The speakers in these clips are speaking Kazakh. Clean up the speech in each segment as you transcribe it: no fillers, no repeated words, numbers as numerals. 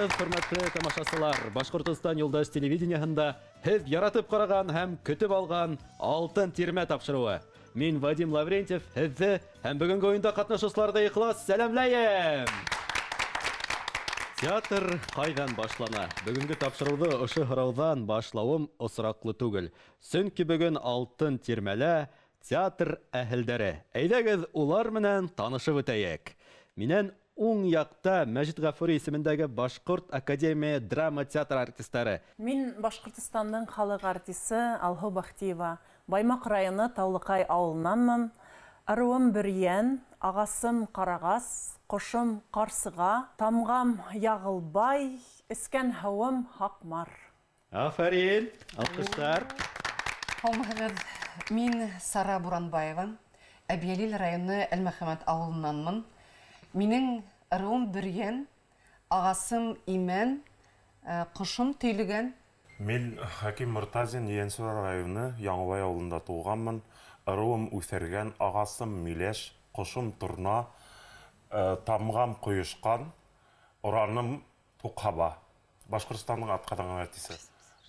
Саламатсызбы, хөрмәтле тамашачылар. Башкортстан юлдаш телевидениеһендә һез яратып караган һәм көтеп алган алтын тирмә тапшыруы. Мин Вадим Лаврентьев, һезне һәм бүгенге ойында катнашучыларда ихлас сәламләйем. Театр кайдан башлана? Бүгенге тапшыруды ошы һораудан башлавым осраклы түгел. Сөнки бүген алтын тирмәлә театр әһелдәре. Әйдәгез улар менән танышып үтәйек. Миннән уң якта Мәҗит Гафури исемендәге Башкорт академия драма театр артистлары. Мин Башкортстанның халык артисты Алһу Бахтиева. Баймак районы Таулыкай авылыннанмын. Аруым Бөрьән, агасым Карагас, кошым Карсыга, тамгам Ягылбай, искән һавым Хакмар. Афарин, алкыштар. Мин Сара Буранбаева, Әбиялил районы Әлмәхәмәт авылыннанмын. Минең аруым Бөрьән, агасым Имән, кошым Төйлегән. Мин Хаким Мортазин, Янсур районы Яңабай авылында туганмын. Аруым Үсәргән, агасым Миләш, кошым Турна, тамгам Куйышкан, ораным Тукаба. Башкортстанның атказанган артисты.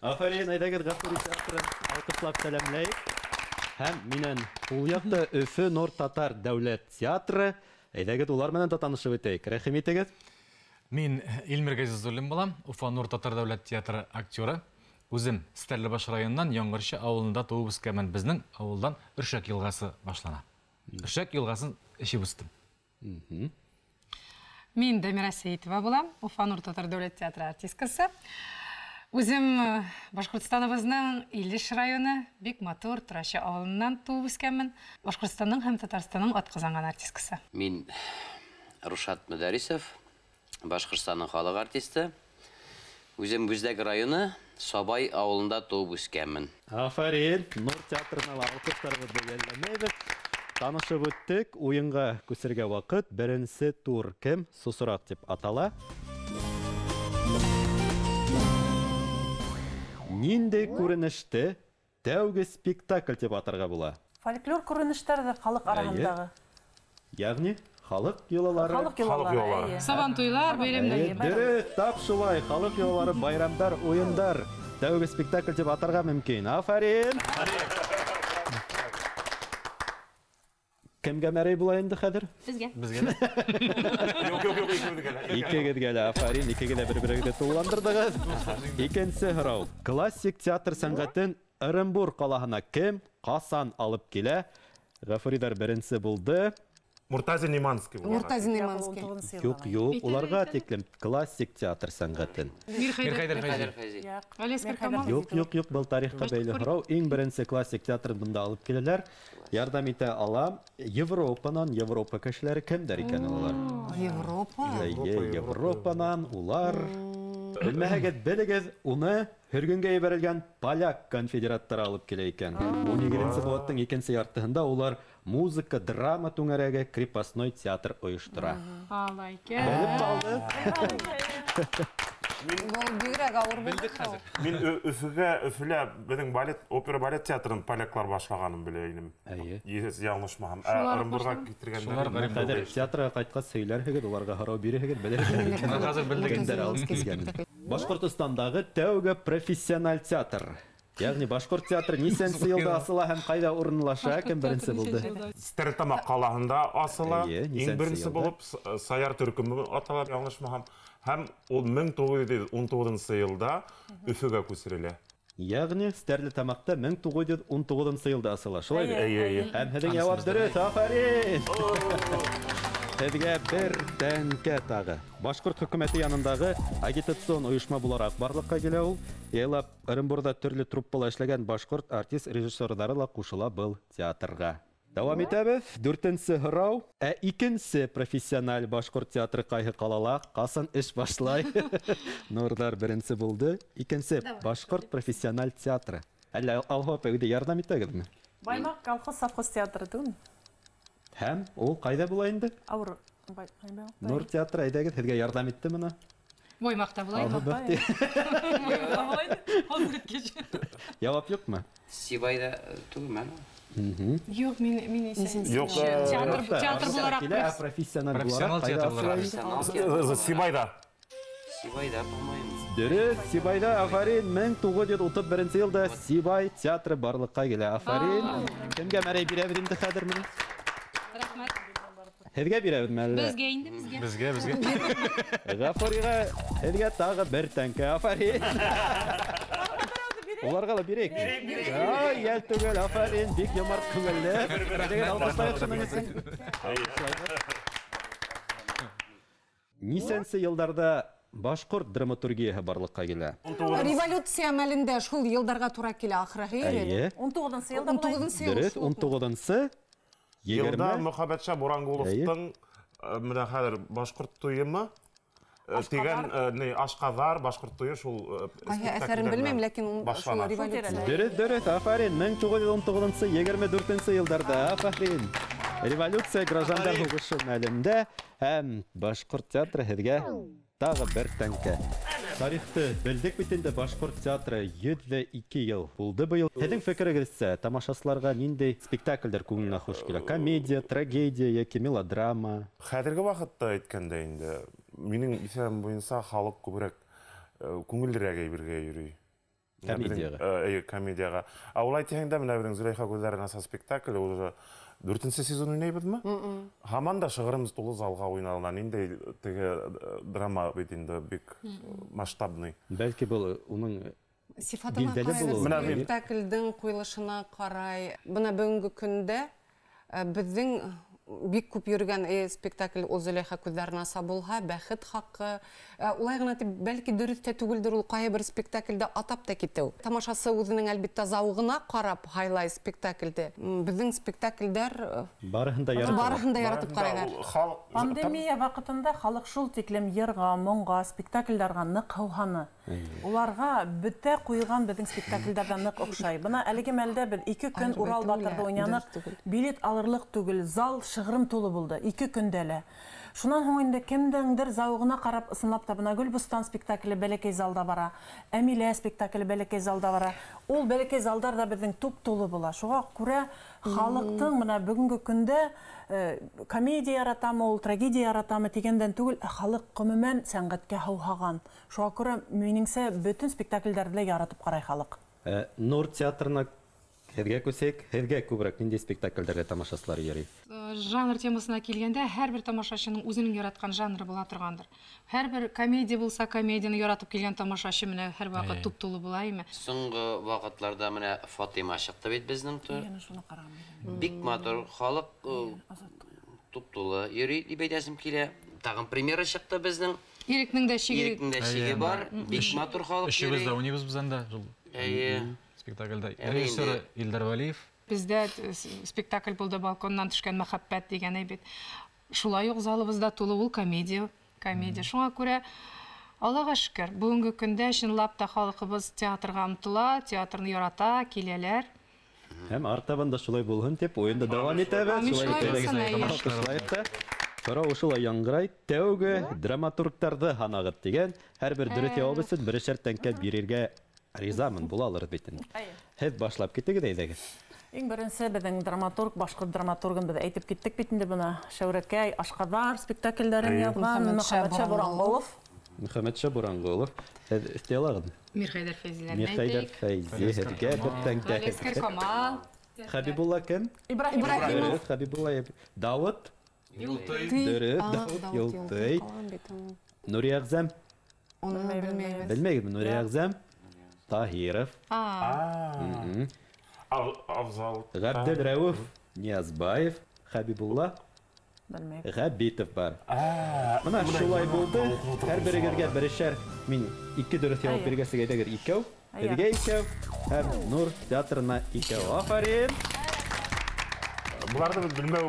Афарин, әйдәгез Гафури театрын алкышлап сәламләйек. Һәм миннән ул якта Өфе Нор Татар дәүләт театры. Әйдәгез улар менән танышып үтәйек. Рәхим итегез. Мин Илмир Газизуллин булам, Уфа Нур Татар дәүләт театры актеры. Үзем Стәрлебаш районыннан Яңгырчы авылында туып үскәнмен. Безнең авылдан Өршәк елгасы башлана. Өршәк елгасын эчеп үстем. Мин Дамира Сәйтова булам, Уфа Нур Татар дәүләт театры артисткасы. Үзем Башкортстаныбызның Илеш районы бик матур Турачы авылыннан туып үскәнмен. Башкортстанның һәм Татарстанның атказанган артисткасы. Мин Рушат Мөдәрисов, Башкортстанның халык артисты. Үзем Бүздәк районы Сабай авылында туып үскәнмен. Афарин, Нур театрына алкыштарыбызды йәлләмәйбез. Танышып үттек, уенга күсергә вакыт. Беренче тур кем? Сусырак дип атала. Нинди күренеште тәүге спектакль дип атарга була? Фольклор күренештәре халык арасындагы. Ягъни халык йолалары. Халык йолалары. Сабан туйлар, бәйрәмнәр. Дөрес, тап шулай. Халык йолалары, байрамдар, уендар. Тәүге спектакль дип атарга мөмкин. Афарин. Кемгә мәрәй була инде хәзер? Безгә. Икегезгә лә Афарин, икегә лә бер-берегезне тулыландырдыгыз. Икенче һорау. Классик театр сәнгатен Оренбург калаһына кем, касан алып килә? Гафуридар беренче булды. Муртазин Иманский. Муртазин Иманский. Юк, уларга тиклем классик театр сәнгатен. Мирхәйдәр Фәйзи. Алескер Камал. Юк, был тарихка бәйле һорау. Иң беренче классик театрын бында алып киләләр. Ярдәм итә алам. Европа кешеләре кемдер икән алар? Европанан улар. Белмәгез, белегез, уны Хөргөнгә ебәрелгән поляк конфедераттары алып килә икән. 12нче буаттың икенче яртыһында улар музыка, драма түңәрәге крепостной театр оештыра. Белеп калды. Мин Өфөгә безнең опера балет театрын поляклар башлаганын беләйнем. Яңлышмагам. Оренбургка китергәннәр. Театрга кайткан сөйләрһегез, уларга һорау бирәһегез, беләсезме? Хәзер белдек. Башкортостандагы тәүге профессиональ театр. Ягъни Башкорт театры нисәнче елда асыла һәм кайда урынлаша? Кем беренче булды? Стәрлетамак калаһында асыла. Иң беренче булып Саяр төркеме аталар, яңлышмагам. Һәм ул 1919 елда Өфөгә күчерелә. Ягъни Стәрлетамакта 1919 елда асыла. Шулай. Һәм һеҙҙең яуап дөрөҫ. Афарин! Һеҙгә бер тәңкә тағы. Башҡорт хөкүмәте янындағы агитацион ойошма булараҡ барлыҡҡа килә ул. Яйлап Оренбургда төрлө труппала эшләгән башҡорт артист режиссерҙары ла ҡушыла был театрға. Дауам итәбеҙ. 4-нче һорау. Икенсе профессиональ башҡорт театры ҡайһы ҡалала? Ҡасан эш башлай? Нурдар беренсе булды. Икенсе башҡорт профессиональ театры. Әллә Алһу апа үҙе ярҙам итәгеҙме? Баймак колхоз совхоз театры түгел. Һәм ул ҡайҙа була инде? Ауыр. Нур театры, әйҙәгеҙ, һеҙгә ярҙам иттеме ана? Баймакта булай. Яуап юҡмы? Сибайда түгелме? Юк, мин исән. Юк, театр булараҡ. Профессиональ булараҡ. Сибайда. Сибайда апамайым. Дөрес, Сибайда афарин 1931 елда Сибай театры барлыкка килә. Афарин. Кемгә мәрәй бирәбез инде хәзер менә? Рахмәт. Һезгә бирәбезме әллә? Безгә инде, безгә. Безгә. Гафурига һезгә тагы бер тәңкә. Афарин. Уларга ла бирек. Ай, ял түгел, афарин, бик ямарт күңелле. Дигән алкышлайык шуның өчен. Нисәнче елларда башкорт драматургияһы барлыкка килә? Революция мәлендә шул елдарга туры килә ахыры. Әйе. 19-нчы елда 19-нчы ел. Дөрес, 19-нчы Елда 20 Мөхәммәтша Бурангуловтың менә хәзер башкорт туйымы дигән Ашказар башкорт туйы шул Әсәрен белмәм, ләкин шул революция. Дөрес, афарин, 1919-нчы 24-нчы елларда, афарин. Революция граждандар хугышы мәлендә һәм башкорт театры һезгә тагы бер тәңкә. Тарихты белдек бит инде, башкорт театры 102 ел булды быел. Һезнең фикерегезчә, тамашачыларга нинди спектакльләр күңеленә хуш килә? Комедия, трагедия яки мелодрама? Хәзерге вакытта әйткәндә инде минең исәбем буенча халык күбрәк күңеллерәк әйбергә йөри. Комедияга. Комедияга. Аулай тигәндә менә безнең Зөләйха күзләрен аса спектакль уже 4-нче сезон уйнайбызмы? Һаман да шыгырымыз тулы залга уйналган. Инде теге драма бит инде бик масштабный. Бәлки бу уның Сифатына Билдәле булуы. карай, спектакльдең куелышына карай, бына бүгенге көндә безнең бик күп йөргән спектакль ул Зөләйха күзләрен аса булһа, бәхет хакы, улай гына дип, бәлки дөрес тә түгелдер, ул кая бер спектакльдә атап та китә. Тамашасы үзенең әлбәттә заугына карап хайлай спектакльдә. Безнең спектакльдәр барыһын да яратып карайлар. Пандемия вакытында халык шул тиклем йырга, моңга, спектакльләргә нык һауһаны. Уларга бөтә куйган безнең спектакльдәрдә нык охшай. Бына әлеге мәлдә без 2 көн Урал Батырда уйнанып, билет алырлык түгел, зал шыгрым тулы булды 2 көндә лә. Шуннан һуң инде кемдәндер заугына карап ысынлап та бына Гөлбустан спектакле бәләкәй залда бара, Әмилә спектакле бәләкәй залда бара. Ул бәләкәй залдар да безнең туп тулы була. Шуңа күрә халыктың менә бүгенге көндә комедия яратамы, ул трагедия яратамы дигәндән түгел, халык гомумән сәнгатькә һауһаган. Шуңа күрә минеңсә бөтен спектакльләрдә яратып карай халык. Нур театрына һезгә күсәк, һезгә күбрәк нинди спектакльләргә тамашачылар йөри? Жанр темасына килгәндә, һәрбер тамашачының үзенең яраткан жанры була торгандыр. Һәрбер комедия булса, комедияны яратып килгән тамашачы менә һәр вакыт туп-тулы була име. Соңгы вакытларда менә Фатима чыкты бит безнең туй. Бик матур халык туп-тулы йөри дип әйтәсем килә. Тагын премьера чыкты безнең. Ирекнең дә шиге бар. Бик матур халык йөри. Эшебез дә уйныйбыз без анда. Спектакльдә режиссер Илдар Валиев. Бездә спектакль булды, балконнан төшкән мәхәббәт дигән әйбит. Шулай ук залыбызда тулы ул комедия. Шуңа күрә Аллага шөкер, бүгенге көндә чынлап та халкыбыз театрга омтыла, театрны ярата, киләләр. Һәм артабанда шулай булһын дип ойында дәвам итәбез. Шулай итә. Карау шулай яңгырай, тәүге драматургтарды һанагыт дигән һәрбер дөрес җавап өчен бер тәңкә бирергә ризамын булалар бит. Һез башлап китегез әйдәгез. Иң беренче безнең драматург, башкорт драматургын без әйтеп киттек бит инде бuna. Шәүрәкәй, Ашказар спектакльләрен язган Мөхәммәтша Бурангулов. Мөхәммәтша Бурангулов. Һез истәлагыз. Мирхәйдәр Фәйзиләр. Мирхәйдәр Фәйзи, һәргә бер тәңкә. Галискар Камал. Хәбибулла кем? Ибраһимов. Хәбибулла. Давыт. Юлтай. Давыт Юлтай. Нурия Әгзәм. Оны белмәйбез. Белмәйбез, Нурия Әгзәм. Таһиров. Авзал. Габдел Рәүф, Ниязбаев, Хәбибулла, Габитов бар. Мына шулай булды. Һәрберегезгә берешәр. Мин 2 дөрес җавап биргәсегә әйдәгез 2. Һезгә 2. Һәм Нур театрына 2. Афарин. Буларды белмәү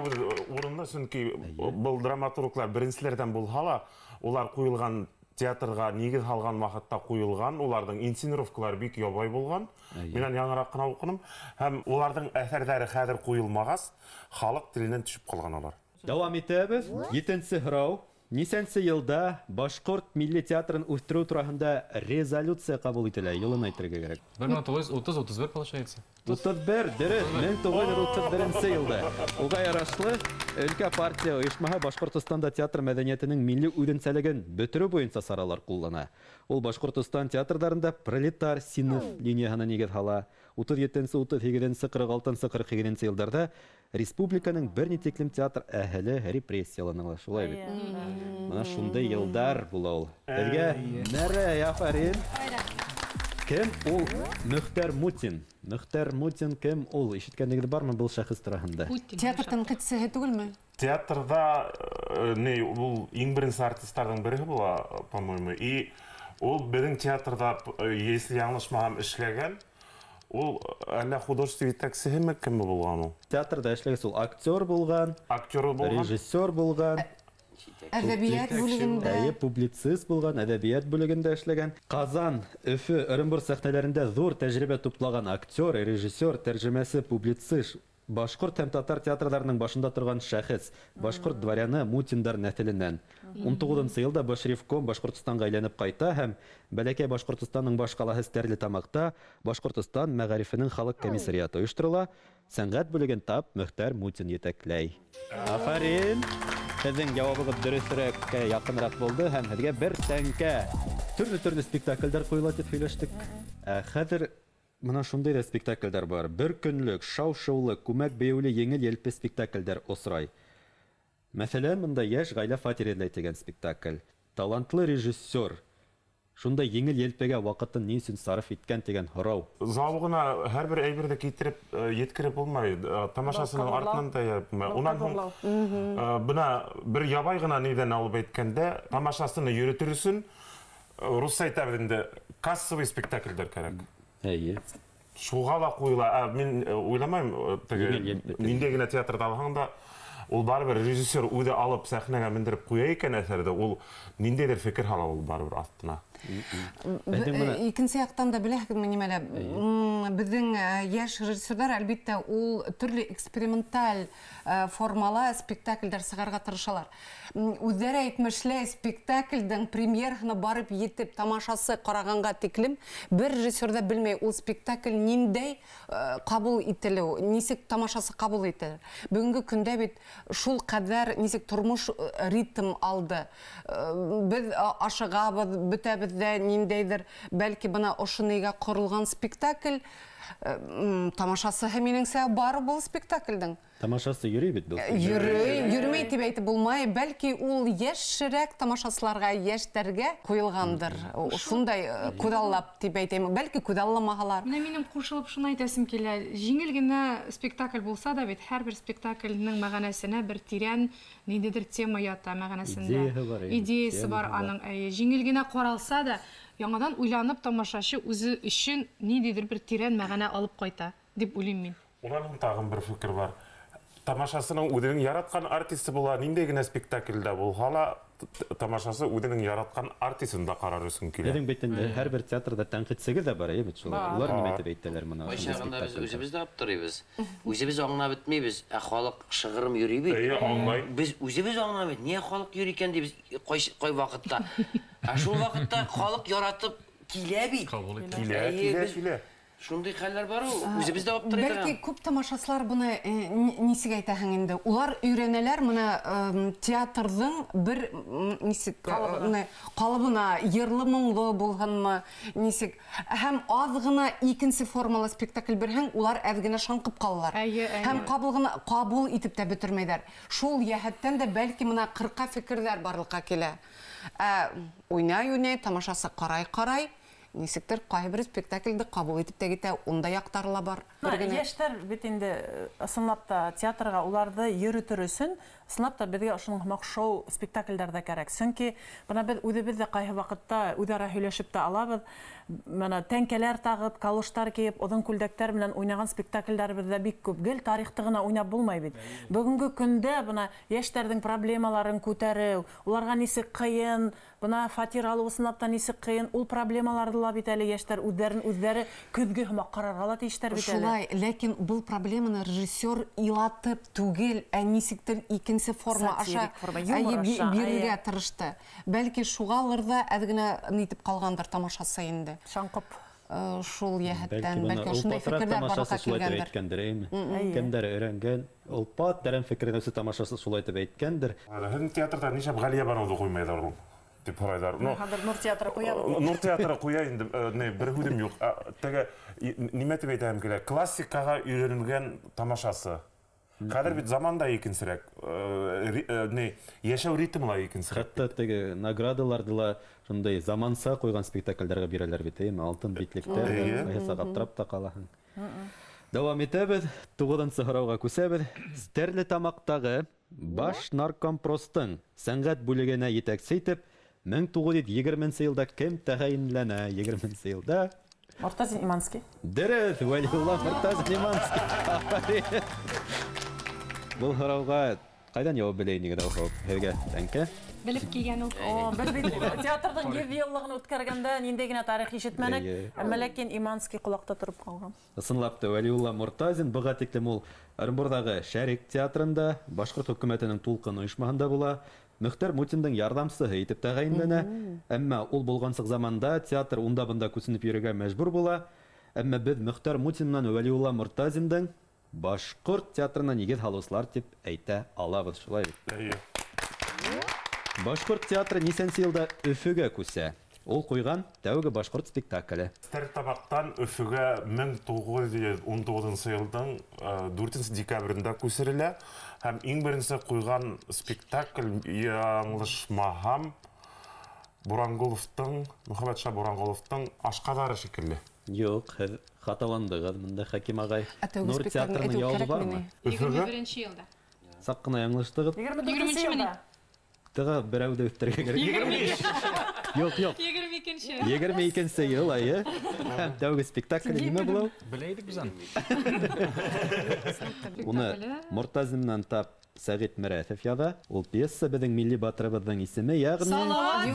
урынлы, чөнки бу драматурглар беренчеләрдән булһа, улар куелган театрга нигез алган вакытта куелган, уларның инсценировкалары бик ябай булган. Менә яңарак кына укыным, һәм уларның әсәрләре хәзер куелмагас, халык теленнән төшеп калган алар. Дәвам итәбез. 7нче һорау. Нисәнсе елда Башқұрт милли театрын үстерү турасында резолюция кабул ителә, елын әйтергә кирәк. 1930-31 получается. 31, дөрес, 1931 елда. Уга ярашлы өлкә партия оешмаһы Башкортстанда театр мәдәниятенең милли үзенчәлеген бетерү буенча саралар куллана. Ул Башкортстан театрдарында пролетар синов линияһына нигез һала. 37-нче, 38-нче, 46-нче, 42-нче елларда республиканың берни тиклем театр әһеле репрессияланыла. Шулай бит. Менә шундай елдар була ул. Безгә нәре яфарин. Кем ул? Мөхтәр Мутин. Мөхтәр Мутин кем ул? Ишеткәнегез бармы был шәхес турында? Театр тәнкыйтьчесе түгелме? Театрда ул иң беренче артистлардан бере була, по-моему, и ул безнең театрда, если яңлышмаган, эшләгән. Ул әллә художество итәксеме кем булган ул? Театрда эшләгән ул актер булган, режиссер булган, Әдәбият бүлегендә, публицист булган, әдәбият бүлегендә эшләгән. Казан, Өфе, Оренбур сәхнәләрендә зур тәҗрибә туплаган актер, режиссер, тәрҗемәче, публицист, Башкорт һәм татар театрларының башында торган шәхес, Башкорт дворяны Мутиндар нәселеннән. 19-нчы елда Башрифком Башкортстанга әйләнеп кайта һәм бәләкәй Башкортстанның баш каласы Стәрлетамакта Башкортстан мәгарифенең халык комиссариаты оештырыла. Сәнгать бүлеген тап Мөхтәр Мутин етәкләй. Афарин! Сезнең җавабыгыз дөресрәккә якынрак булды һәм һезгә бер тәңкә. Төрле спектакльләр куела дип сөйләштек. Хәзер Мына шундай да спектакльдәр бар. Бер көнлек, шау-шаулы, күмәк бәюле еңел-елпе спектакльдәр осрай. Мәсәлән, монда яшь гаилә фатирында дигән спектакль. Талантлы режиссер. Шунда еңел-елпегә вакытын ни өчен сарыф иткән дигән һорау. Залыгына һәрбер әйберне китереп yetkirib булмай. Тамашасының артынан да унан бuna бер ябай гына нидән алып әйткәндә, тамашасыны йөритер өчен русча әйтәбез инде кассовый спектакльдәр кирәк. Әйе. Шуға ла куйла, мин уйламайм, миндә генә театрда алганда ул барыбер режиссер үзе алып сәхнәгә мендереп куя икән әсәрдә, ул ниндәйдер фикер һала ул барыбер астына. Икенче яктан да беләһезме нимәлә, безнең яшь режиссерлар әлбәттә ул төрле эксперименталь формала спектакльдәр сыгарга тырышалар. Үзләре әйтмешләр, спектакльдән премьераны барып йетеп тамашасы караганга тиклем бер режиссерда белмәй ул спектакль ниндәй кабул ителү, нисек тамашасы кабул ителер. Бүгенге көндә бит шул кадәр нисек тормыш ритм алды. Без ашыгабыз, бетәбез дә ниндәйдер, бәлки бына ошыныйга корылган спектакль тамашасы һәминеңсә бар бул спектакльдән. Тамашасы йөри бит бу. Йөрмәй дип әйтеп булмай, бәлки ул яшьрәк тамашасларга, яшьтәргә куелгандыр. Шундай күдаллап дип әйтәм, бәлки күдалламагалар. Менә минем кушылып шуны әйтәсем килә. Җиңел генә спектакль булса да бит һәрбер спектакльнең мәгънәсенә бер тирән ниндидер тема ята мәгънәсендә. Идеясы бар аның. Җиңел генә каралса да, яңадан уйланып тамашачы үзе өчен ниндидер бер тирән мәгънә алып кайта дип уйлыйм мин. Уның тагын бер фикер бар. Тамашасының үденең яраткан артисты була, ниндәй генә спектакльдә булһа, тамашасы үденең яраткан артистын да карар өчен килә. Безнең бит инде һәрбер театрда тәнкыйтьчеге дә бар, бит шулай. Улар нимә дип әйтәләр моны? Шагында без үзебез дә аптырыйбыз. Үзебез аңлап бетмибез, ә халык шыгырым йөри бит. Без үзебез аңлап бит, нигә халык йөри икән дибез кай вакытта. Ә шул вакытта халык яратып килә бит. Килә. Шундай хәлләр бар ул. Үзебез дә аптырыйбыз. Бәлки күп тамашаслар буны нисек әйтәһең инде. Улар өйрәнәләр моны театрның бер нисек калыбына, йырлы моңлы булганмы, нисек һәм аз гына икенче формалы спектакль берһәң, улар әз генә шаңкып калалар. Һәм кабул итеп тә бетермәйләр. Шул яһәттән дә бәлки моны 40 фикерләр барлыкка килә. Уйнай, тамашасы карай. Нисектер кайбер спектакльдә кабул итеп тә китә, унда яктарыла бар. Яшьтәр бит инде ысынлап та театрга уларды йөритер өчен ысынлап та безгә ошның махшоу спектакльләрдә кирәк. Чөнки бына без үзебез дә кайһы вакытта үзара һөйләшеп тә алабыз. Менә тәңкәләр тагып, калыштар киеп, одан күлдәктәр белән уйнаган спектакльләрбез дә бик күп. Гел тарихта гына уйнап булмай бит. Бүгенге көндә бына яшьтәрнең проблемаларын күтәрү, уларга нисек кыен, бына фатир алу ысынлап та нисек кыен, ул проблемаларды була бит әле яшьтәр үҙҙәре көҙгө һымаҡ ҡарарға ла тейештәр бит әле. Шулай, ләкин был проблеманы режиссер илатып түгел, ә нисектер икенсе форма аша бирергә тырышты. Бәлки шуғалыр ҙа әҙ генә нитеп ҡалғандыр тамашасы инде. Шаңҡып. Шул йәһәттән, бәлки ошондай фекерҙәр барлыҡҡа килгәндер. Кемдәр өйрәнгән, Олпат тәрән фекеренәсе тамашасы шулай итеп әйткәндер. Һин театрда нишәп Ғалия Барауҙы ҡуймайҙар ул? Дип һорайҙар. Хәҙер Нур театры ҡуябыҙ. Нур театры ҡуя инде, бер һүҙем юҡ. Теге нимә тип әйтәм килә? Классикаға өйрәнелгән тамашасы. Хәҙер бит заманда икенсерәк. Йәшәү ритмы ла икенсерәк. Хәтта теге наградаларды ла шундай заманса ҡуйған спектаклдәргә бирәләр бит, алтын битлектәр, һәсәп аптырап та ҡалаһың. Дауам итәбеҙ, 9-нсы һорауға күсәбеҙ. Стәрле тамаҡтағы баш наркомпростың сәнғәт бүлегенә етәксе итеп 1920 йылда кем тәғәйенләнә? 20 йылда Мортазин Иманский. Дөрөҫ, Вәлиулла Мортазин Иманский. Был һорауға ҡайҙан яуап белә инегеҙ һеҙгә? Тәңкә? Белеп килгән ул. Беҙ бит театрҙың 100 йыллығын үткәргәндә ниндәй генә тарих ишетмәнек, әммә ләкин Иманский ҡолаҡта тороп ҡалған. Ысынлап та, Вәлиулла Мортазин быға тиклем ул Оренбурҙағы Шәрик театрында, Башҡорт хөкүмәтенең Тулҡын ойошмаһында була, Мөхтәр Мутиндың ярҙамсыһы итеп тәғәйенләнә. Әммә ул булғансыҡ заманда театр унда-бында күсенеп йөрөргә мәжбүр була. Әммә беҙ Мөхтәр Мутин менән Вәлиулла Мортазиндың Башҡорт театрына нигеҙ һалыусылар тип әйтә алабыҙ, шулай бит. Башҡорт театры нисәнсе йылда Өфөгә күсә? Ул ҡуйған тәүге башҡорт спектакле. Стәрле тамаҡтан Өфөгә 1919 йылдың 4 декабрендә күсерелә. Һәм иң беренсе ҡуйған спектакль, яңлышмаһам, Мөхәммәтша Буранғоловтың Ашҡаҙары шикелле. Юҡ, һеҙ хаталандығыҙ. Бында Хәким ағай. Нур театрының яуабы бармы? 21 йылда. Саҡ ҡына яңлыштығыҙ. 24 йылда. Тыға берәүҙе өҫтәргә кәрәк. 25. Юҡ. 22. 22-нсе йыл айы. Тәүге спектакль нимә була? Беләйдек бизан. Уны Мортазин менән тап Сәғит Мәрәҫев яҙа. Ул пьеса беҙҙең милли батырыбыҙҙың исеме, яғни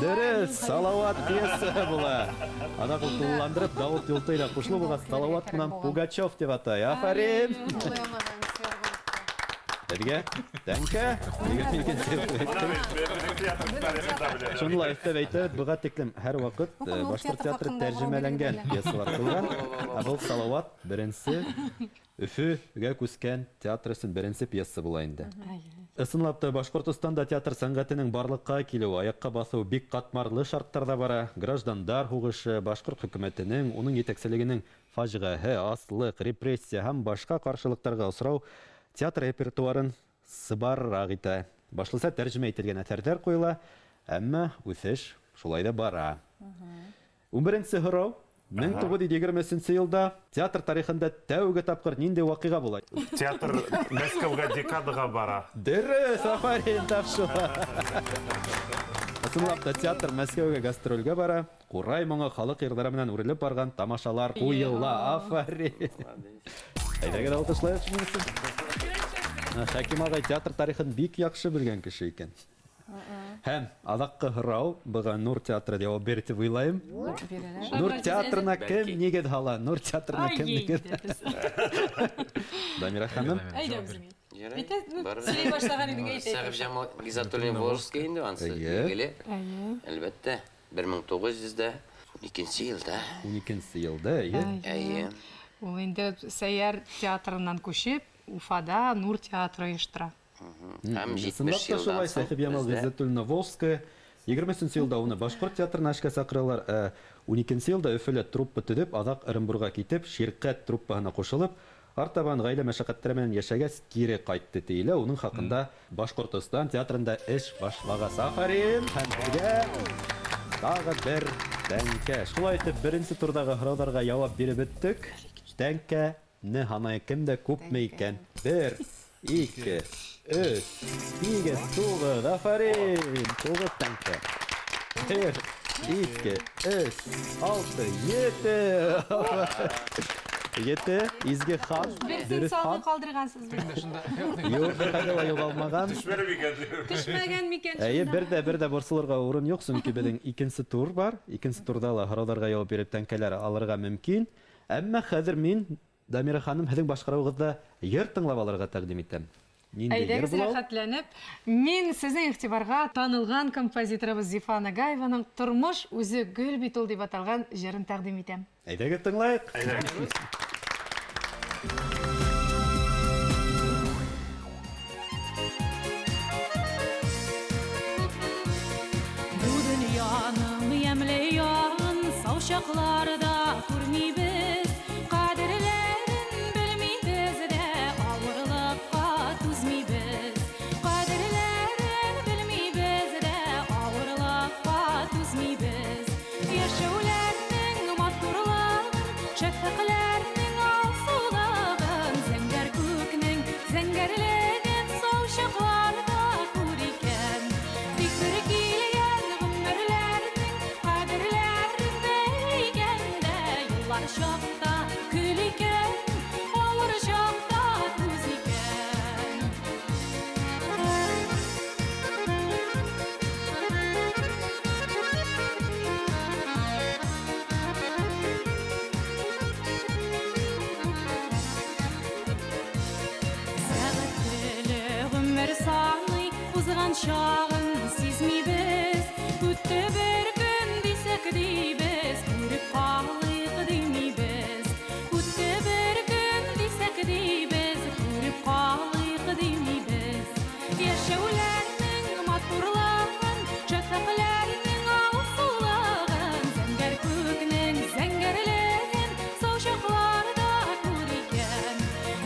дөрөҫ, Салауат пьеса була. Аҙаҡ ул тулыландырып, Дауыт Юлтыйҙа ҡушлы булғас, Салауат менән Пугачев дип атай. Афарин! Һеҙгә тәңкә. Шунлай өҫтәп әйтәбеҙ, быға тиклем һәр ваҡыт Башҡорт театры тәржемәләнгән пьесалар ҡылған. Ә был Салауат беренсе Өфөгә күскән театр өсөн беренсе пьеса була инде. Ысынлап та, Башҡортостанда театр сәнғәтенең барлыҡҡа килеү, аяҡҡа баҫыу бик ҡатмарлы шарттарҙа бара. Граждандар һуғышы, Башҡорт хөкүмәтенең, уның етәкселегенең фажиғәһе, аслыҡ, репрессия һәм башҡа ҡаршылыҡтарға осрау театр репертуарын сыбарыраҡ итә. Башлыса тәржемә ителгән әҫәрҙәр ҡуйыла, әммә үҫеш шулай да бара. 11-нсе һорау. 1920 йылда театр тарихында тәүге тапҡыр ниндәй ваҡиға була? Театр Мәскәүгә декадаға бара. Дөрөҫ, Афарин, тапшыла. Ысынлап та, театр Мәскәүгә гастролгә бара. Ҡурай моңо халыҡ йырҙары менән үрелеп барған тамашалар ҡуйыла. Афарин. Әйҙәгеҙ алҡышлайыҡ шуның өсөн. Хәким ағай театр тарихын бик яҡшы белгән кеше икән. Һәм аҙаҡҡы һорау, быға Нур театры яуап бирер тип уйлайым. Нур театрына кем нигеҙ һала? Нур театрына кем нигеҙ? Дамира ханым. Әйдә үзеңә. Сөйләй башлаған идең, әйт. Сәғип Жамал Гизатуллин Волжский инде ансы. Билгеле. Әлбәттә, 1912 йылда. 12 йылда, Әйе. Ул инде Сәйәр театрынан күшеп, Уфада Нур театры ойоштора. Һәм 70 Ысынлап та шулай, йылдан Сәхип Ямал Ғиззәтуллина Волжская. 20 йылда уны Башҡорт театрына эшкә саҡыралар. 12 йылда Өфөлә труппа төҙөп, аҙаҡ Ырымбурға китеп, Ширҡәт труппаһына ҡушылып, артабан ғаилә мәшәҡәттәре менән йәшәгәс, кире ҡайтты тиелә. Уның хаҡында Башҡортостан театрында эш башлағас. Афарин! Һәм һеҙгә тағы бер тәңкә. Шулай итеп, беренсе турҙағы һорауҙарға яуап биреп бөттөк. Тәңкәне һанай кемдә күпме икән? 1, 2, 3, 8, 9, Афарин! 9 тәңкә. 1, 2, 3, 6, 7. Ете, изге хан, Берсен дөрес сауы хан. қалдырғансыз бе? Юк, хәзер югалмаган. Түшмәгән микән? Бер дә борсылырга урын юк, чөнки безнең икенче тур бар. Икенче турда ла һорауларга җавап биреп тәңкәләр алырга мөмкин. Әмма хәзер мин Дамира ханым һезнең башкаруыгызда йыр тыңлап алырга тәкъдим итәм. Нинди йыр Әйдәгез була? рәхәтләнеп, мин сезнең игътибарга танылган композиторыбыз Зифа Нагаеваның «Тормыш үзе гөл бит ул» дип аталган җырын тәкъдим итәм. Әйдәгез тыңлайык. Bu dünyanın yemleyen savşaklarda kurmibіз, kaderlerin bilmibіз de ağırlıkka tuzmibіз. Kaderlerin bilmibіз de ağırlıkka tuzmibіз. Yaşaularning matturlığın, şefaklarning alsulığın, zenger kökning zengerligin savşaklarda kuriken. Fikir giyleyen gümürlerning kaderlerin beygende, yollar şokta küliken, ağır şokta tuz iken. Сәгателі ғүмір саны узған шағын сезмейбіз, өтті бір күн десек дейбіз, көріп қалайық деймейбіз. Өтті бір күн десек дейбіз, көріп қалайық деймейбіз. Яшәуләрнең матурлығын, шәфәқләрнең алсулығын, зәңгәр көкнең зәңгәрлеген саушақларда күреген.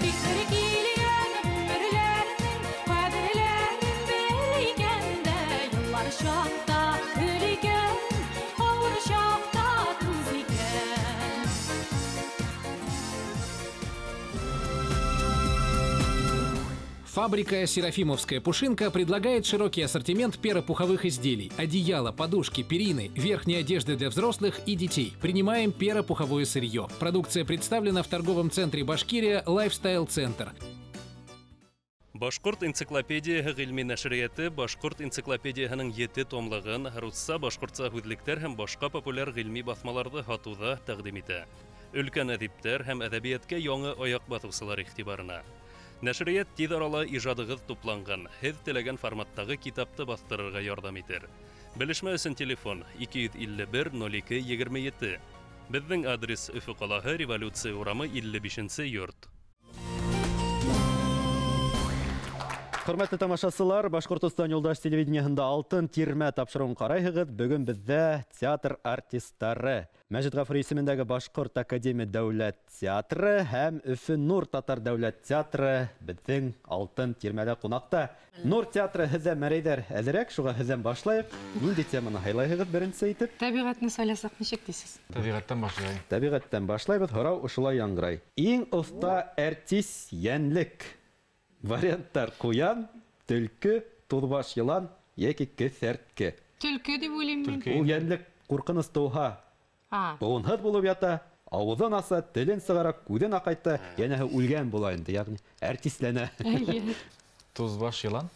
Фикер килгән гомерләрнең кадерләрен белгәндә, юллар шакта көлгән, авыр шакта туз икән. Фабрика «Серафимовская пушинка» предлагает широкий ассортимент перопуховых изделий. Одеяла, подушки, перины, верхняя одежда для взрослых и детей. Принимаем перопуховое сырье. Продукция представлена в торговом центре «Башкирия» Lifestyle Center. Башкорт энциклопедияһы гыйльми нәшрияты Башкорт энциклопедияһының 7 томлыгын русса, башкортса һүзлектәр һәм башка популяр гыйльми басмаларны һатуда тәкъдим итә. Өлкән әдиптәр һәм әдәбиятка яңа аяк басучылар игътибарына. Нәшрият тиз арала ижадыгыз тупланган, һез теләгән форматтагы китапты бастырырга ярдәм итер. Белешмә өчен телефон 251-02-27. Безнең адрес Өфе калаһы, Революция урамы 55-нче йорт. Хөрмәтле тамашачылар, Башкортстан юлдаш телевидениеһендә алтын тирмә тапшыруын карайһыгыз. Бүген бездә театр артистлары. Мәҗит Гафури исемендәге Башкорт академия дәүләт театры һәм Өфе Нур татар дәүләт театры безнең алтын тирмәдә кунакта. Нур театры һездә мәрәйдәр әзрәк, шуга һездән башлайык. Нинди теманы һайлайһыгыз беренче итеп? Табигатьне сөйләсәк ничек дисез? Табигатьтан башлай. Табигатьтән башлайбыз, һорау ушулай яңгырай. Иң оста артист йәнлек. Варианттар: куян, төлке, тузбаш йылан яки кесәртке. Төлке дип уйлыйм мин. Ул йәнлек куркыныс туha. Буынһыҙ булып ята, ауыҙын аса, телен сығара, күҙен аҡайта, йәнәһе үлгән була инде, ягъни артистләнә. Тузбаш йылан.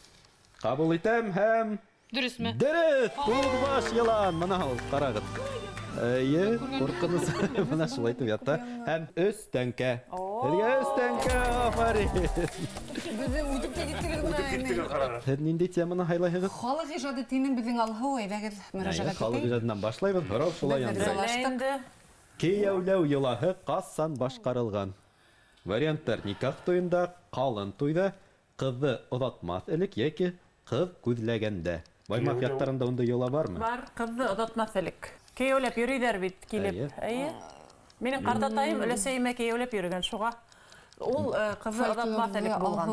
Ҡабул итәм һәм... Дөрөсмө? Дөрөҫ! Тузбаш йылан! Мына ул, ҡарағыҙ. Эйе, ҡурҡыныс бына шулай итеп ята. Һәм 3 тәңкә. Һеҙгә 3 тәңкә, афарин! Беҙҙе үтеп тә киттегеҙ бына. Һеҙ ниндәй теманы һайлайһығыҙ? Халыҡ ижады тинен беҙҙең алһыу, әйҙәгеҙ мөрәжәғәт итәйек. Халыҡ ижадынан башлайбыҙ, һорау шулай яңғырай. Кейәүләү йолаһы ҡасан башҡарылған? Варианттар: никах туйында, ҡалын туйҙа, ҡыҙҙы оҙатмаҫ элек йәки ҡыҙ күҙләгәндә. Баймаҡ яҡтарында ундай йола бармы? Бар, ҡыҙҙы оҙатмаҫ элек. Кейәүләп йөрөйҙәр бит килеп. Минең ҡартатайым өләсәйемә кейәүләп йөрөгән, шуға ул ҡыҙҙы оҙатмаҫ элек булған.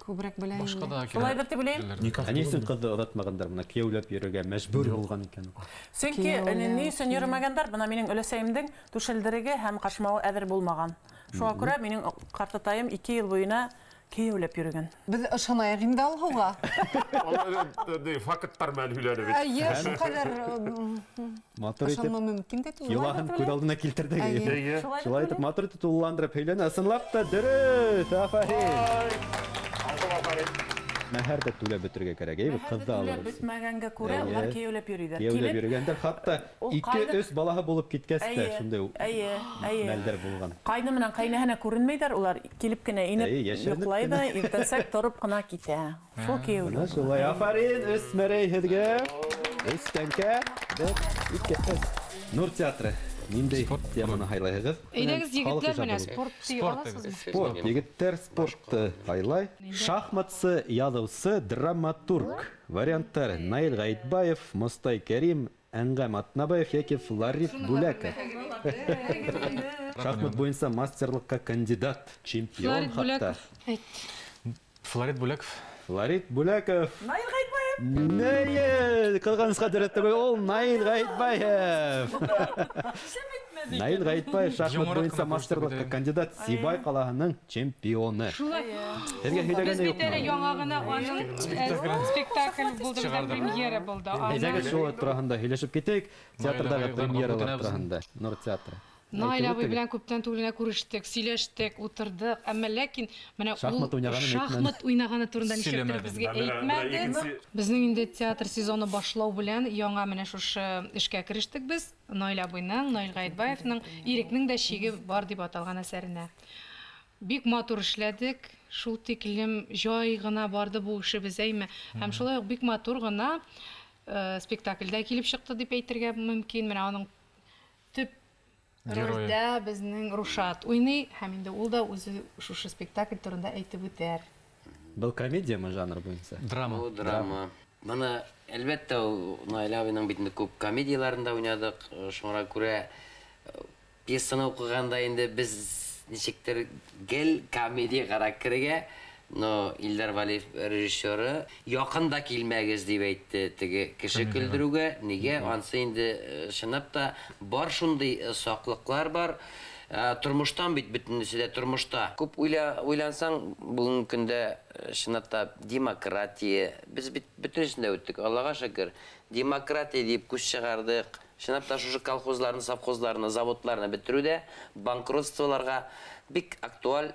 Күберәк белә инде. Шулайҙыр тип уйлайым. Ни өсөн ҡыҙҙы оҙатмағандар, бына кейәүләп йөрөргә мәжбүр булған икән? Сөнки ни өсөн йөрөмәгәндәр, бына минең өләсәйемдең түшелдереге һәм ҡашмауы әҙер булмаған. Шуға күрә минең ҡартатайым 2 йыл буйына кейәүләп йөрөгән. Без ышанайык инде алһуга. Факттар мәл һөйләде бит. Әйе, шулкадәр Матур итеп, ышанма мөмкин дә түгел. йолаһын күҙ алдына килтердек. Әйе. Шулай итеп, матур итеп тулыландырып һөйләне. Ысынлап та дөрөҫ, афарин. Мәһәр дә түләп бөтөргә кәрәк, әйе, ҡыҙҙы алырбыҙ. Бөтмәгәнгә күрә, улар кейәүләп йөрөйҙәр. Кейәүләп йөрөгәндәр, хатта ул 2-3 балаһы булып киткәс тә Әйе, шундай әйе. мәлдәр булған. Ҡайны менән ҡайныһына күренмәйҙәр, улар килеп кенә инеп Әйе, йәшеренеп йоҡлай ҙа, кенә. иртәнсәк тороп ҡына китә. Шул кейәүләп. Бына шулай, афарин, 3 мәрәй һеҙгә. 3 тәңкә, 1-2-3. Нур театры. Ниндәй теманы һайлайһығыҙ? Әйдәгез, егетләр менән спорт тий аласызмы? Спорт. Егеттәр спортты һайлай. Шахматсы, яҙыусы, драматург. Варианттар: Наил Ғаитбаев, Мостай Кәрим, Әңғәм Атнабаев яки Флорид Бүләков. Шахмат буйынса мастерлыкка кандидат, чемпион хатта. Флорид Бүләков. Флорид Бүләков. Наил Ғаитбаев. Нәйе, ҡыҙғанысҡа дөрөҫ түгел, ул Наил Ғаитбаев. Наил Ғаитбаев шахмат буйынса мастерлыкка кандидат, Сибай ҡалаһының чемпионы. Һеҙгә Без һөйләгәне бит юҡмы? әле яңа гына аның спектакль булды, безнең премьера булды. Әйҙәгеҙ шул тураһында һөйләшеп китәйек. Театрҙағы премьералар тураһында. Нур театры. Наил абый белән күптән түгел күрештек, сөйләштек, утырдык. Әмма ләкин менә ул шахмат уйнаганы турында ничектер безгә әйтмәде. Безнең инде театр сезоны башлау белән яңа менә шушы эшкә керештек без. Наил абыйның, Наил Ғаитбаевның Ирекнең дә шиге бар дип аталган әсәренә. Бик матур эшләдек. Шул тиклем җай гына барды бу эшебез әйме. Һәм шулай ук бик матур гына спектакльдә килеп чыкты дип әйтергә мөмкин. Менә аның төп ролдә безнең Рушат уйный, һәм инде ул да үзе шушы спектакль турында әйтеп үтәр. Был комедиямы жанр буйынса? Драма. Ул драма. Бына әлбәттә Наил абыйның бит күп комедияларында уйнадык. Шуңа күрә пьесаны укыганда инде без ничектер гел комедия характерге, но Илдар Валиев режиссеры якында килмәгез дип әйтте теге кеше көлдерүгә. Нигә? Ансы инде чынлап та бар шундый саклыклар бар. Тормыштан бит бөтенесе дә тормышта. Күп уйлансаң, бүгенге көндә чынлап та демократия. Без бит бөтенесендә үттек. Аллага шөкер. Демократия дип күз чыгардык. Чынлап та шушы колхозларны, совхозларны, заводларны бетерүдә банкротстволарга бик актуаль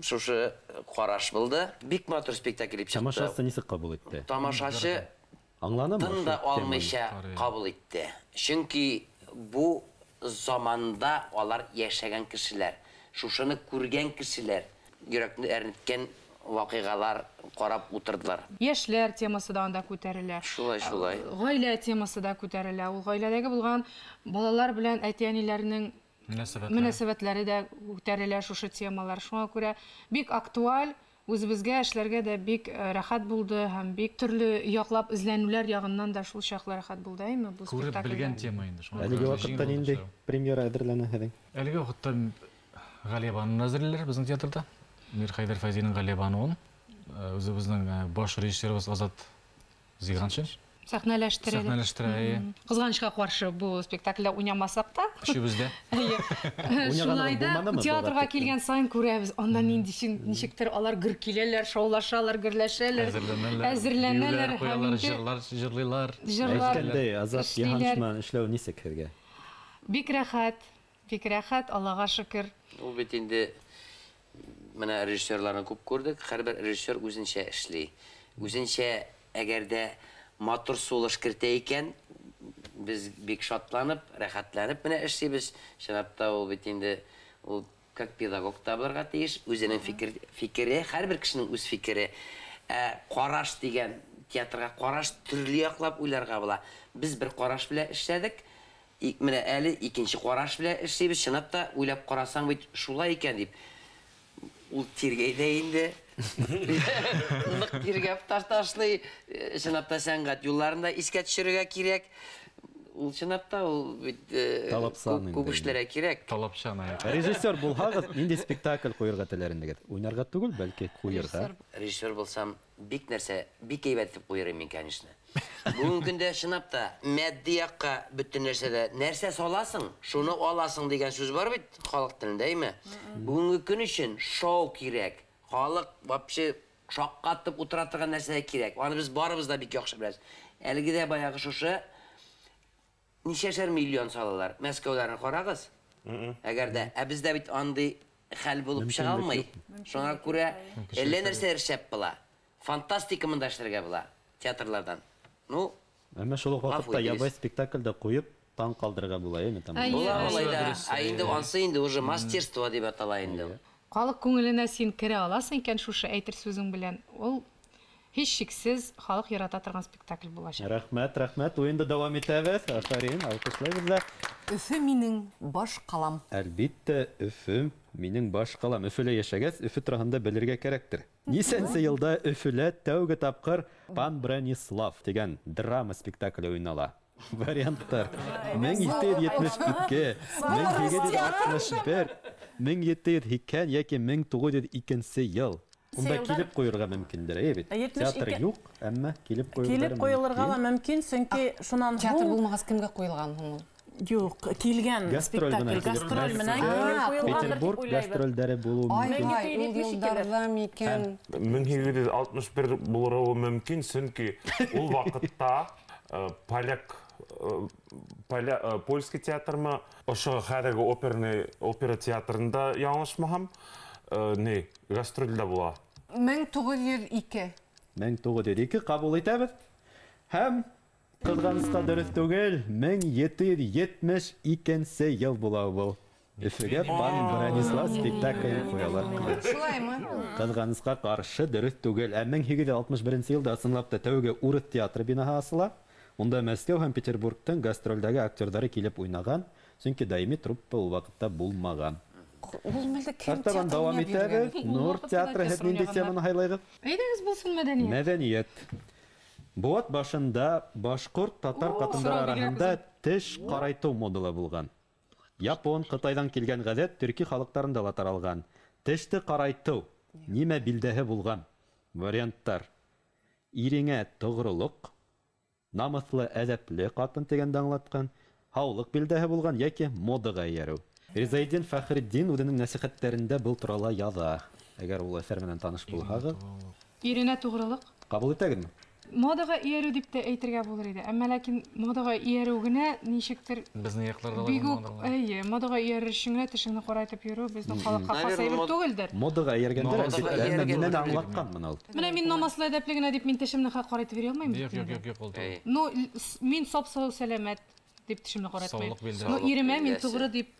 шушы караш булды. Бик матур спектакль дип чыкты. Тамашасы нисек кабул итте? Тамашачы Аңланымы? тында алмыйча кабул итте. Чөнки бу заманда алар яшәгән кешеләр, шушыны күргән кешеләр, йөрәкне әрнеткән вакыйгалар карап утырдылар. Яшьләр темасы да анда күтәрелә. Шулай. Гаилә темасы да күтәрелә. Ул гаиләдәге булган балалар белән әти-әниләрнең мөнәсәбәтләре дә күтәрелә шушы темалар. Шуңа күрә бик актуаль, үзебезгә эшләргә дә бик рәхәт булды һәм бик төрле яклап эзләнүләр ягыннан да шул чаклы рәхәт булды, әйме? Бу Күреп спектакль белгән тема инде. Әлеге вакытта нинди премьера әҙерләнә һеҙҙең? Әлеге вакытта Галиябаны әзерләр безнең театрда. Мир Хайдар Фәйзинең Галиябаны үзебезнең баш режиссерыбыз Азат Зиганшин сәхнәләштерә. Кызганычка каршы бу спектакльдә уйнамасак та, Өчебездә. шулай да театрга килгән сайын күрәбез. Анда ничектер алар гөр киләләр, шаулашалар, гөрләшәләр, әзерләнәләр, җырлыйлар. Әйткәндәй, Азат Зиганшин эшләү нисек һеҙгә? Бик рәхәт, Аллага шөкер. Ул бит инде менә режиссерларны күп күрдек. Һәрбер режиссер үзенчә эшли. Үзенчә әгәр дә матур сулыш кертә икән, без бик шатланып, рәхәтләнеп менә эшлибез. Чынлап та ул бит инде ул как педагог та булырга тиеш. Үзенең фикере, һәрбер кешенең үз фикере. Караш дигән, театрга караш төрле яклап уйларга була. Без бер караш белән эшләдек. Менә әле икенче караш белән эшлибез. Чынлап та уйлап карасаң бит шулай икән дип. Ул тиргәйдә инде. Нык тиргәп ташлый. Чынлап та сәнгать юлларында искә төшерергә кирәк. Ул чынлап та ул бит күп эшләргә кирәк. Талапчан. Режиссер булһагыз, нинди спектакль куярга теләр? Уйнарга түгел, бәлки куярга. Режиссер булсам, бик нәрсә, бик әйбәт дип куярым мин, конечно. Бүгенге көндә чынлап та матди якка бөтен нәрсә саласың, шуны аласың дигән сүз бар бит халык телендә, әйме? Бүгенге көн өчен шоу кирәк. халық вообще шаққатып отыра тұрған нәрсе керек. Аны біз барыбыз да бик яхшы беләбез. Әлеге дә баягы шушы ничәшәр миллион салалар. Мәскәүләрне карагыз. Әгәр дә бездә бит андый хәл булып чыга алмый. Шуңа күрә әллә нәрсәләр шәп була. Фантастика монда эшләргә була театрлардан. Ну, әмма шул ук вакытта ябай спектакльдә куеп таң калдырырга була, әйме там. Була да. Инде ансы инде уже мастерство дип атала инде. Халык күңеленә син керә аласың икән шушы әйтер сүзең белән. Ул һич шиксез халык ярата торган спектакль булачак. Рәхмәт, рәхмәт. Уенда дәвам итәбез. Афарин, алкышлайбыз. Өфе минең баш қалам. Әлбиттә, Өфе минең баш қалам. Өфелә яшәгәс, Өфе турында белергә кирәктер. Нисәнче елда Өфелә тәүге тапкыр Пан Бронислав дигән драма спектакле уйнала. Варианттар 1772, 1761, 1780 яки 1902 ел. Унда килеп куярга мөмкиндер, бит. Театр юк, әмма килеп куярга ла мөмкин, чөнки шуннан театр булмагас кемгә куелган һуң? Юк, килгән спектакль, гастроль менән Петербург гастрольдәре булу мөмкин. Ай, ул елдарда микән? 1761 булыры мөмкин, чөнки ул вакытта польский театрмы, ошо хәзерге опера театрында яңлышмасам, не, гастрольдә була. 1902. 1902 кабул итәбез. Һәм кызганыска дөрес түгел, 1772 ел була бу. Өфөгә Пан Бронислав спектакль куялар. Шулаймы? Кызганыска каршы дөрес түгел. 1761 елда ысынлап та тәүге урыс театры бинаһы асыла. Унда Мәскәү һәм Петербургтан гастрольдәге актердары килеп уйнаган, чөнки даими труппа ул вакытта булмаган. Ул мәлдә кем Артабан дәвам итәбез. Нур театры һәм нинди теманы хайлайбыз? Әйдәгез булсын мәдәният. Мәдәният. Бу башында башкорт татар катындар арасында теш карайту модалы булган. Япон, Кытайдан килгән гадәт төрки халыкларында ла таралган. Теште карайту нимә билдәһе булган? Варианттар. Иреңә тогрылык, намыслы әдәпле катын дигәндә аңлаткан, хаулык билдәһе булган яки модага иярү. Резайдин Фәхретдин үзенең нәсихәтләрендә был турында яза. Әгәр ул әсәр менән таныш булһагыз, Иренә тугрылык. кабул итәгезме? Модага иярү дип тә әйтергә булыр иде. Әмма ләкин модага иярү генә ничектер Безнең якларда бик үк, модага иярер өчен генә тешеңне карайтып йөрү безнең халыкка хас әйбер түгелдер. Модага ияргәндә мине аңлаткан ул. Менә мин намаслы әдәпле генә дип мин тешемне карайтып йөри алмыйм. Юк, ул. Ну, мин сап-сау сәламәт дип тешемне карайтмыйм. Ну, иремә мин тугры дип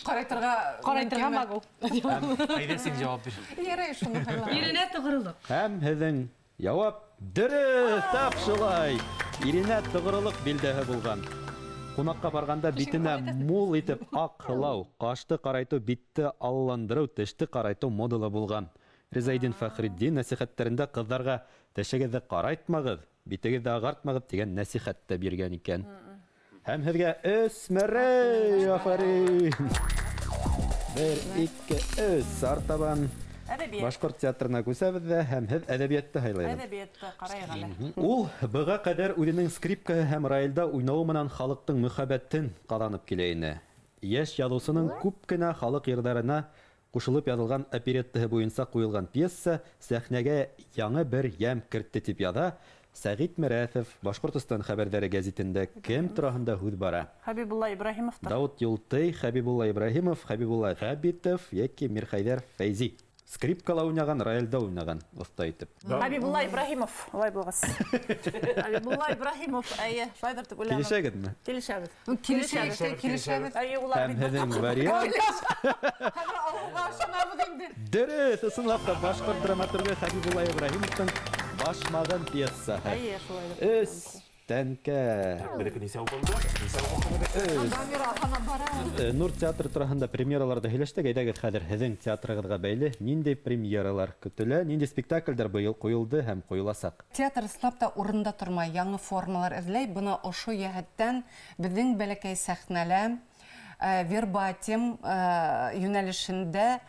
карайтырга магыл. Әйдә син җавап бир. Ярый шуны хәлләр. Иренә тугрылык. Һәм һезнең җавап дөрес, тап шулай. Иренә тугрылык билдәһе булган. Кунакка барганда битенә мул итеп акылау, кашты карайту, битте алландыру, теште карайту модалы булган. Резайдин Фәхретдин нәсихәтләрендә кызларга тешегезне карайтмагыз, битегезне агартмагыз дигән нәсихәт тә биргән икән. Һәм һезгә өсмәрәй, афарин. 1-2-3 артабан башкорт театрына күсәбез дә һәм һез әдәбиятта һайлайбыз. Әдәбиятта карайык әле. Ул быга кадәр үзенең скрипкаһы һәм рояльдә уйнавы менән халыктың мөхәббәтен казанып килә иде. Яшь язучының күп кенә халык йырдарына кушылып язылган опереттаһы буенча куелган пьеса сәхнәгә яңа бер ям кертте дип яза Сәгит Мәрәсов Башкортстан хәбәрләре гәзитендә кем турында һүз бара? Хәбибулла Ибраһимов. Даут Юлтай, Хәбибулла Ибраһимов, Хәбибулла Габитов яки Мирхәйдәр Фәйзи. Скрипкала уйнаган, рояльдә уйнаган оста итеп. Хәбибулла Ибраһимов, алай булгас. Хәбибулла Ибраһимов, әйе, шулайдыр дип уйланам. Килешәгезме? Килешәбез. Килешәбез. Әйе, улар бит Һәм вариант. Дөрес, ысынлап та башкорт драматургы Хәбибулла Ибраһимовтың башмаган пьеса. Әйе, шулайдыр. Өс тәнкә. Нур театры турында премьераларда һөйләштек. Әйдәгез хәзер һезнең театрыгызга бәйле нинди премьералар көтелә, нинди спектакльләр быел куелды һәм куеласак? Театр снап та урында тормай, яңа формалар эзләй. Буны ошо яһәттән безнең бәләкәй сәхнәлә вербатим юнәлешендә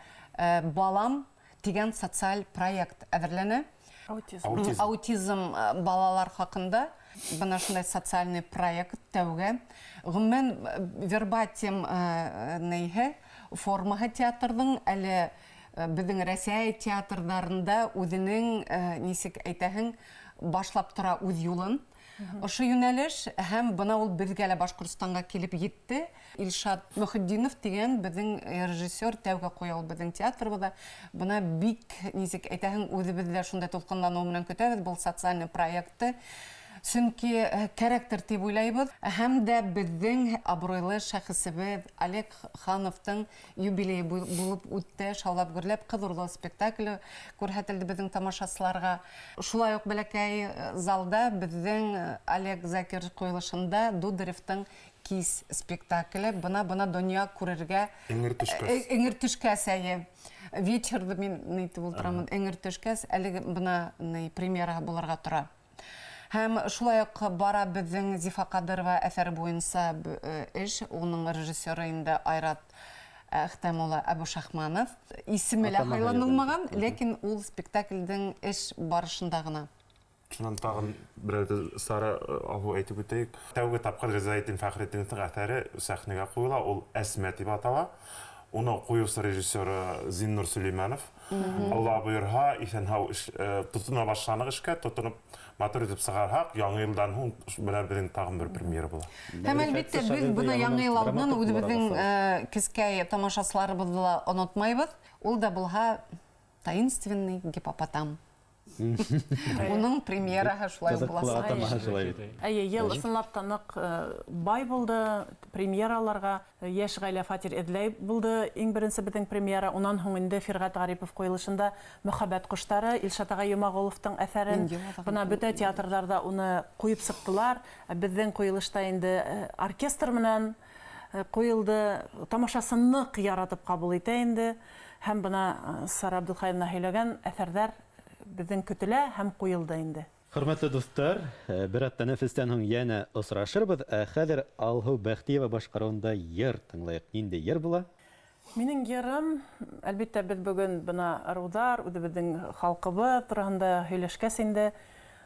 балам дигән социаль проект әзерләнә. Аутизм балалар хакында бына шундай социальный проект тәүгә. Гомумән вербатим нәйһе формаһы театрның әле Біздің Рәсәй театрдарында үзенең нисек әйтәһең башлап тора үз юлын. Ошы юнәлеш һәм бына ул безгә лә Башкортстанга килеп йитте. Илшат Мөхиддинов дигән безнең режиссер тәүгә куя ул безнең театрыбызда. Бына бик нисек әйтәһең үзебездә шундай тулкынлану белән көтәбез бу социаль проектты. Чөнки характер дип уйлайбыз. Һәм дә безнең абруйлы шәхесебез Олег Хановтың юбилее булып үтте. Шаулап гөрләп кызырлы спектакль күрһәтелде безнең тамашачыларга. Шулай ук бәләкәй залда безнең Олег Закир куелышында Дударевтың Кис спектакле бына дөнья күрергә эңер төшкәс әйе. Вечерда мин әйтеп утырамын. Эңер төшкәс әле бына премьера булырга тора. Һәм шулай ук бара безнең Зифа Кадырова әсәре буенча эш, уның режиссеры инде Айрат Әхтәмулла Абушахманов. Исеме лә хайланылмаган, ләкин ул спектакльдең эш барышында гына. Шуннан тагын бер Сара Аху әйтеп үтәйек. Тәүге тапкыр Ризаетдин Фәхретдиновның әсәре сәхнәгә куела, ул Әсмә дип атала. Уның куюсы режиссеры Зиннур Сулейманов. Алла буйырһа, исән-һау тотына башланык эшкә, тотынып матур итеп сыгарһак, яңа елдан һуң безнең тагын бер премьера була. Һәм әлбәттә без буны яңа ел алдыннан үзебезнең кискәй тамашачыларыбызны онытмайбыз. Ул да булһа таинственный гипопотам. Уның премьераһы шулай була. Әйе, ел ысынлап та нык бай булды, премьераларга Яшь гаилә Фатир Эдләй булды. Иң беренче безнең премьера, унан һуң инде Фиргат Гарипов куелышында Мөхәббәт куштары Илшат ага Юмагуловтың әсәрен бына бөтә театрларда уны куеп сыктылар. Безнең куелышта инде оркестр менән куелды. Тамашасын нык яратып кабул итә инде. Һәм бына Сара Абдулхаевна һөйләгән әсәрләр безнең көтелә һәм куелды инде. Хөрмәтле дуслар, бер тәнәфестән һуң янә осрашырбыз. Хәзер Алһу Бәхтиева башкаруында йыр тыңлайык. Нинди йыр була? Минең йырым, әлбәттә без бүген бына Рудар, үзебезнең халкыбыз турында һөйләшкәс инде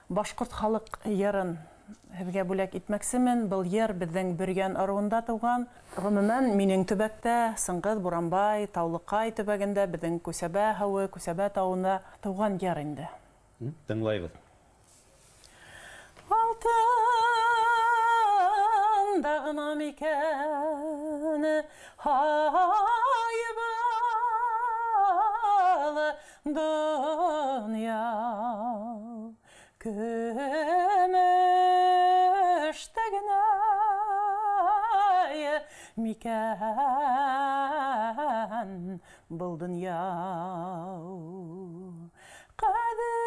башкорт халык йырын һезгә бүләк итмәксемен. Был йыр безнең Бөргән аруында туган. Гомумән минең төбәктә Сыңгыз, Буранбай, Таулыкай төбәгендә безнең Күсәбә һавы, Күсәбә тауында туган йыр инде. Тыңлайбыз. Алтын дағына микән хайбалы дөнья көмештәгенә микән был дөнья Кадердәрен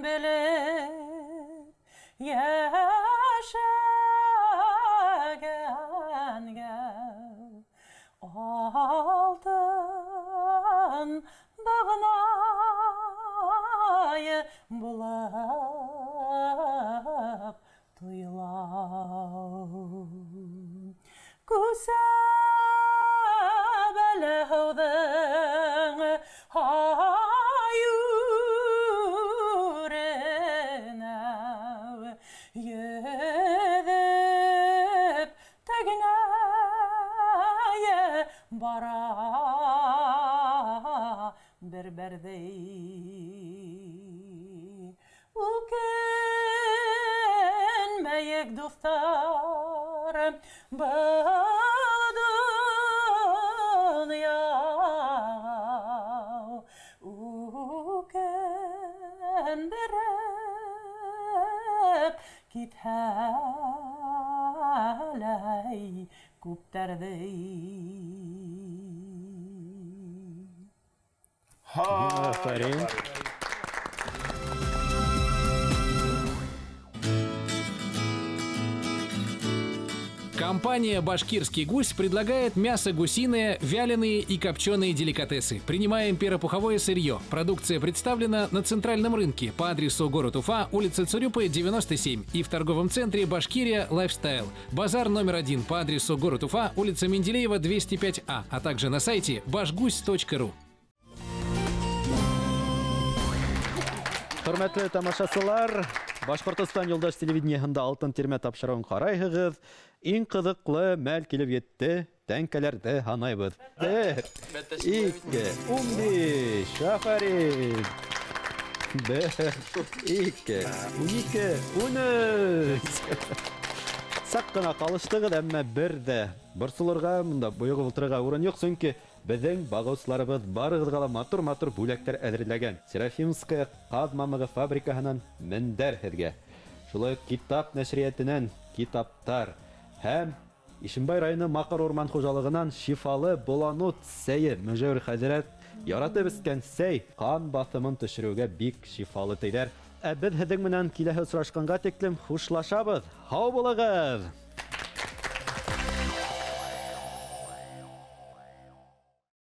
белеп яшәгәнгә алтын дагынай булып туйлау Күсәбәле һауҙың аюренә йөҙөп тәгенә бара бер-бердей үкенмәйек дуҫтар был донъя үкендереп китһәләй күптәрҙей Афарин. Компания «Башкирский гусь» предлагает мясо гусиное, вяленые и копченые деликатесы. Принимаем перопуховое сырье. Продукция представлена на центральном рынке по адресу город Уфа, улица Цурюпы, 97 и в торговом центре «Башкирия Лайфстайл». Базар номер 1 по адресу город Уфа, улица Менделеева, 205А, а также на сайте bashguсь.ru. Хөрмәтле тамашачылар, Башкортостан юлдаш телевидениеһында алтын тирмә тапшыруын карайһығыҙ. Иң ҡыҙыҡлы мәл килеп етте. Тәңкәләрҙе һанайбыҙ. 1, 2, 15. Афарин. 1, 2, 12, 13. Саҡ ҡына ҡалыштығыҙ, әммә бер дә борсолорға, мында бойоғып ултырырға урын юҡ, сөнки беҙҙең бағыусыларыбыҙ барығыҙға ла матур-матур бүләктәр әҙерләгән. Серафимская ҡаҙ мамығы фабрикаһынан мендәр һеҙгә. Шулай китап нәшриәтенән китаптар һәм Ишембай районы Маҡар урман хужалығынан шифалы боланут сәйе Мөжәүир хәҙрәт яратып эскән сәй ҡан баҫымын төшөрөүгә бик шифалы тиҙәр. Ә беҙ һеҙҙең менән киләһе осрашҡанға тиклем хушлашабыҙ. Һау булығыҙ!